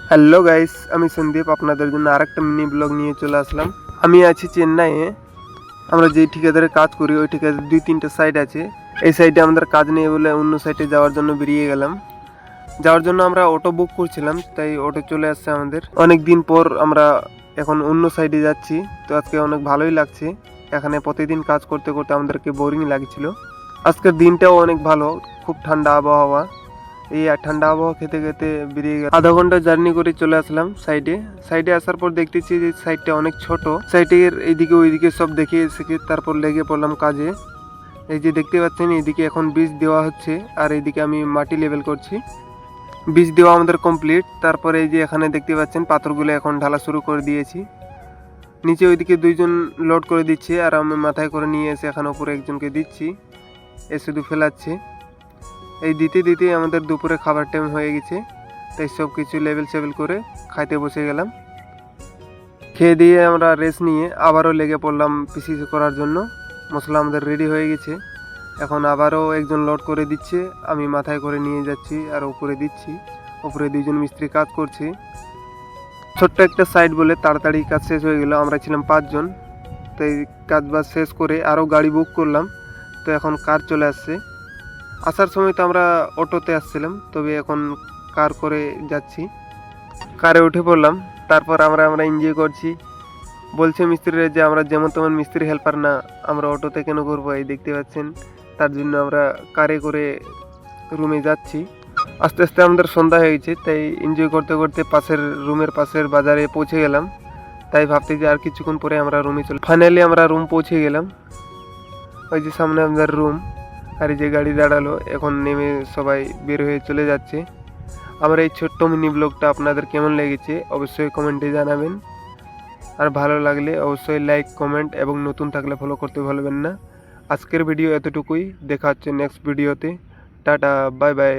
Hello guys, আমি সন্দীপ আপনাদের জন্য আরেকটা মিনি ব্লগ নিয়ে চলে আসলাম। আমি আছি চেন্নাইয়ে। আমরা যেই ঠিকাদারে কাজ করি ওই ঠিকাদারে 2-3টা সাইট আছে। এই সাইডে আমাদের কাজ নেই বলে অন্য সাইটে যাওয়ার জন্য বেরিয়ে গেলাম। যাওয়ার জন্য আমরা অটো বুক করছিলাম, তাই অটো চলে আসছে আমাদের। অনেক দিন পর আমরা এখন অন্য সাইডে যাচ্ছি, তো আজকে অনেক ভালোই লাগছে। এখানে প্রতিদিন কাজ করতে করতে আমাদেরকে বোরিং লাগছিল। আজকের দিনটাও অনেক ভালো, খুব ঠান্ডা আবহাওয়া। এই ঠান্ডা আবহাওয়া খেতে খেতে বেরিয়ে গেল। আধা ঘন্টা জার্নি করে চলে আসলাম সাইডে আসার পর দেখতেছি যে সাইডটা অনেক ছোট। সাইডের এইদিকে ওইদিকে সব দেখে শিখে তারপর লেগে পড়লাম কাজে। এই যে দেখতে পাচ্ছেন এইদিকে এখন বীজ দেওয়া হচ্ছে, আর এইদিকে আমি মাটি লেভেল করছি। বীজ দেওয়া আমাদের কমপ্লিট। তারপরে এই যে এখানে দেখতে পাচ্ছেন পাথরগুলো এখন ঢালা শুরু করে দিয়েছি। নিচে ওইদিকে দুইজন লোড করে দিচ্ছে, আর আমি মাথায় করে নিয়ে এসে এখানে উপরে একজনকে দিচ্ছি। এ শুধু ফেলাচ্ছে। এই দিতে দিতে আমাদের দুপুরে খাবার টাইম হয়ে গেছে, তাই সব কিছু লেবেল সেবেল করে খাইতে বসে গেলাম। খেয়ে দিয়ে আমরা রেস্ট নিয়ে আবারও লেগে পড়লাম পিসি করার জন্য। মশলা আমাদের রেডি হয়ে গেছে, এখন আবারও একজন লোড করে দিচ্ছে, আমি মাথায় করে নিয়ে যাচ্ছি আর উপরে দিচ্ছি। উপরে দুইজন মিস্ত্রি কাজ করছে। ছোট্ট একটা সাইড বলে তাড়াতাড়ি কাজ শেষ হয়ে গেল। আমরা ছিলাম 5 জন, তাই কাজ বাজ শেষ করে আরও গাড়ি বুক করলাম। তো এখন কার চলে আসছে। আসার সময় তো আমরা অটোতে আসছিলাম, তবে এখন কার করে যাচ্ছি। কারে উঠে পড়লাম। তারপর আমরা এনজয় করছি। বলছে মিস্ত্রিরা যে আমরা যেমন তেমন মিস্ত্রি হেল্পার না, আমরা অটোতে কেন করবো। এই দেখতে পাচ্ছেন, তার জন্য আমরা কারে করে রুমে যাচ্ছি। আস্তে আস্তে আমাদের সন্ধ্যা হয়ে গেছে, তাই এনজয় করতে করতে রুমের পাশের বাজারে পৌঁছে গেলাম। তাই ভাবতে যে আর কিছুক্ষণ পরে আমরা রুমে চলে। ফাইনালি আমরা রুম পৌঁছে গেলাম। ওই যে সামনে আমাদের রুম, আর এই যে গাড়ি দাঁড়ালো, এখন নেমে সবাই বের হয়ে চলে যাচ্ছে। আমার এই ছোট্ট মিনি ব্লগটা আপনাদের কেমন লেগেছে অবশ্যই কমেন্টে জানাবেন। আর ভালো লাগলে অবশ্যই লাইক, কমেন্ট এবং নতুন থাকলে ফলো করতে ভুলবেন না। আজকের ভিডিও এতটুকুই, দেখা হচ্ছে নেক্সট ভিডিওতে। Tata, bye bye.